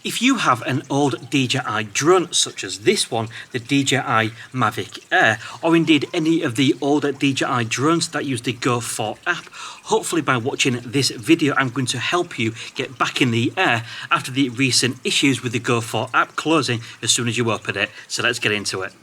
If you have an old DJI drone such as this one, the DJI Mavic Air, or indeed any of the older DJI drones that use the Go app, hopefully by watching this video I'm going to help you get back in the air after the recent issues with the Go app closing as soon as you open it. So let's get into it.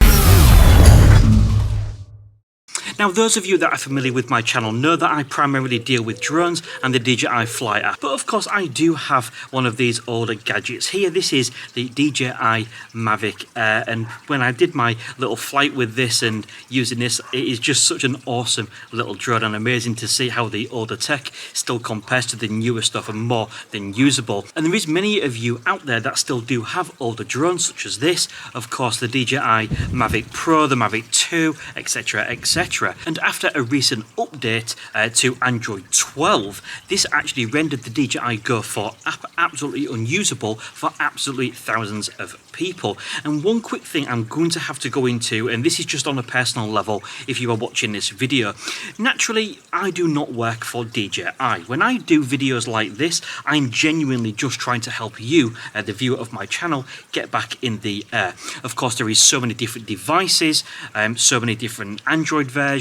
Now, those of you that are familiar with my channel know that I primarily deal with drones and the DJI Fly app. But of course, I do have one of these older gadgets here. This is the DJI Mavic Air. And when I did my little flight with this and using this, it is just such an awesome little drone and amazing to see how the older tech still compares to the newer stuff and more than usable. And there is many of you out there that still do have older drones such as this. Of course, the DJI Mavic Pro, the Mavic 2, etc, etc. And after a recent update to Android 12, this actually rendered the DJI GO app absolutely unusable for absolutely thousands of people. And one quick thing I'm going to have to go into, and this is just on a personal level if you are watching this video. Naturally, I do not work for DJI. When I do videos like this, I'm genuinely just trying to help you, the viewer of my channel, get back in the air. Of course, there is so many different devices, so many different Android versions,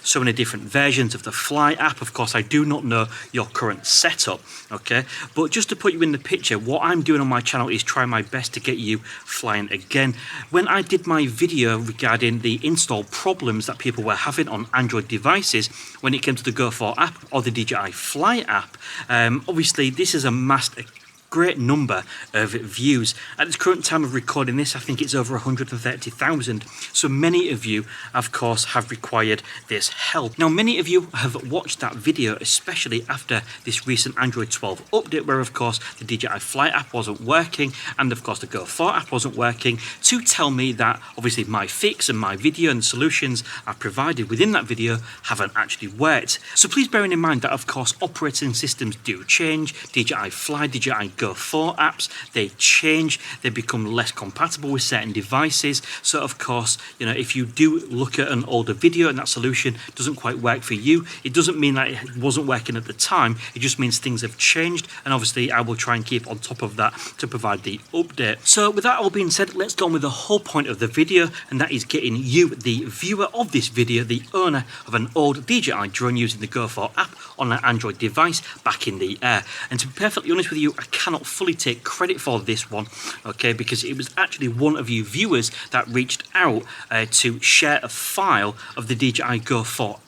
so many different versions of the Fly app. Of course, I do not know your current setup, okay? But just to put you in the picture, what I'm doing on my channel is trying my best to get you flying again. When I did my video regarding the install problems that people were having on Android devices when it came to the Go app or the DJI Fly app, obviously this has amassed a great number of views. At this current time of recording this, I think it's over 130,000. So many of you, of course, have required this help. Now, many of you have watched that video, especially after this recent Android 12 update, where, of course, the DJI Fly app wasn't working, and, of course, the Go app wasn't working, to tell me that, obviously, my fix and my video and solutions I provided within that video haven't actually worked. So please bear in mind that, of course, operating systems do change. DJI Fly, DJI Go apps, they change, they become less compatible with certain devices. So of course, you know, if you do look at an older video and that solution doesn't quite work for you, it doesn't mean that it wasn't working at the time, it just means things have changed, and obviously I will try and keep on top of that to provide the update. So with that all being said, let's go on with the whole point of the video, and that is getting you, the viewer of this video, the owner of an old DJI drone using the Go app on an Android device, back in the air. And to be perfectly honest with you, I cannot fully take credit for this one, okay, because it was actually one of you viewers that reached out to share a file of the DJI Go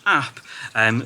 app,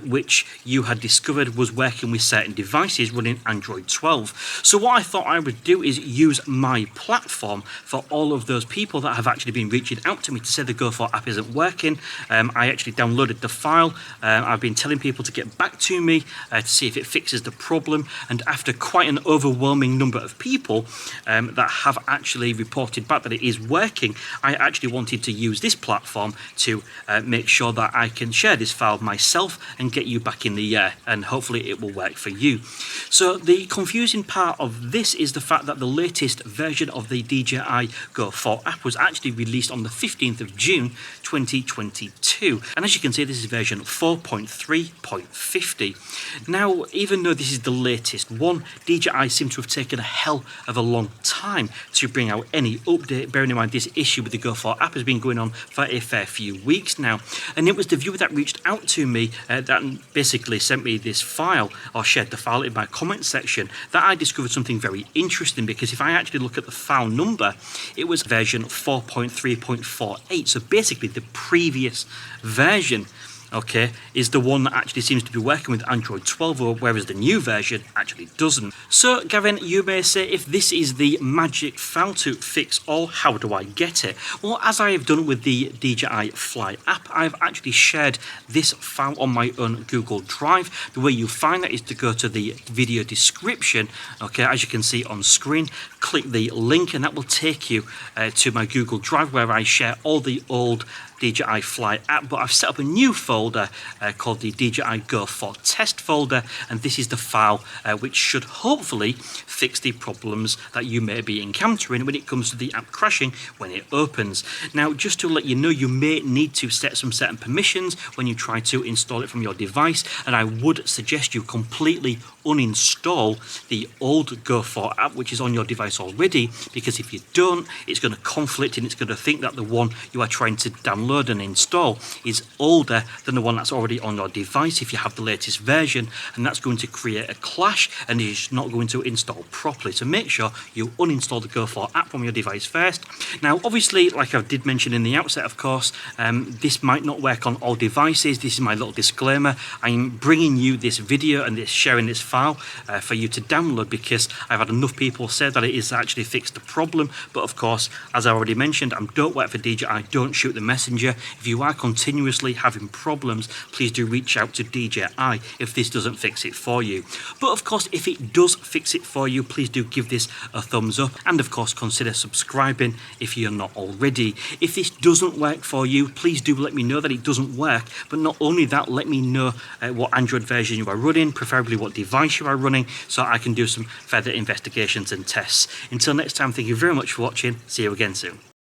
which you had discovered was working with certain devices running Android 12. So what I thought I would do is use my platform for all of those people that have actually been reaching out to me to say the Go app isn't working. I actually downloaded the file. I've been telling people to get back to me to see if it fixes the problem, and after quite an overwhelming number of people that have actually reported back that it is working, I actually wanted to use this platform to make sure that I can share this file myself and get you back in the air, and hopefully it will work for you. So the confusing part of this is the fact that the latest version of the DJI Go app was actually released on the 15th of June 2022, and as you can see, this is version 4.3.50. Now, even though this is the latest one, DJI seem to have taken a hell of a long time to bring out any update, bearing in mind this issue with the Go app has been going on for a fair few weeks now. And it was the viewer that reached out to me that basically sent me this file, or shared the file in my comment section, that I discovered something very interesting, because if I actually look at the file number, it was version 4.3.48, so basically the previous version, okay, is the one that actually seems to be working with Android 12, whereas the new version actually doesn't. So, Gavin, you may say, if this is the magic file to fix all, how do I get it? Well, as I have done with the DJI Fly app, I've actually shared this file on my own Google Drive. The way you find that is to go to the video description, okay, as you can see on screen, click the link, and that will take you to my Google Drive, where I share all the old DJI Fly app, but I've set up a new folder folder called the DJI GO for test folder, and this is the file which should hopefully fix the problems that you may be encountering when it comes to the app crashing when it opens. Now, just to let you know, you may need to set some certain permissions when you try to install it from your device, and I would suggest you completely uninstall the old Go 4 app which is on your device already, because if you don't, it's going to conflict and it's going to think that the one you are trying to download and install is older than the one that's already on your device if you have the latest version, and that's going to create a clash and it's not going to install properly. So make sure you uninstall the Go 4 app from your device first. Now obviously, like I did mention in the outset, of course, this might not work on all devices. This is my little disclaimer. I'm bringing you this video and sharing this file for you to download because I've had enough people say that it is actually fixed the problem. But of course, as I already mentioned, I don't work for DJI, don't shoot the messenger. If you are continuously having problems, please do reach out to DJI if this doesn't fix it for you. But of course, if it does fix it for you, please do give this a thumbs up, and of course consider subscribing if you're not already. If this doesn't work for you, please do let me know that it doesn't work, but not only that, let me know what Android version you are running, preferably what device you are running, so I can do some further investigations and tests. Until next time, thank you very much for watching. See you again soon.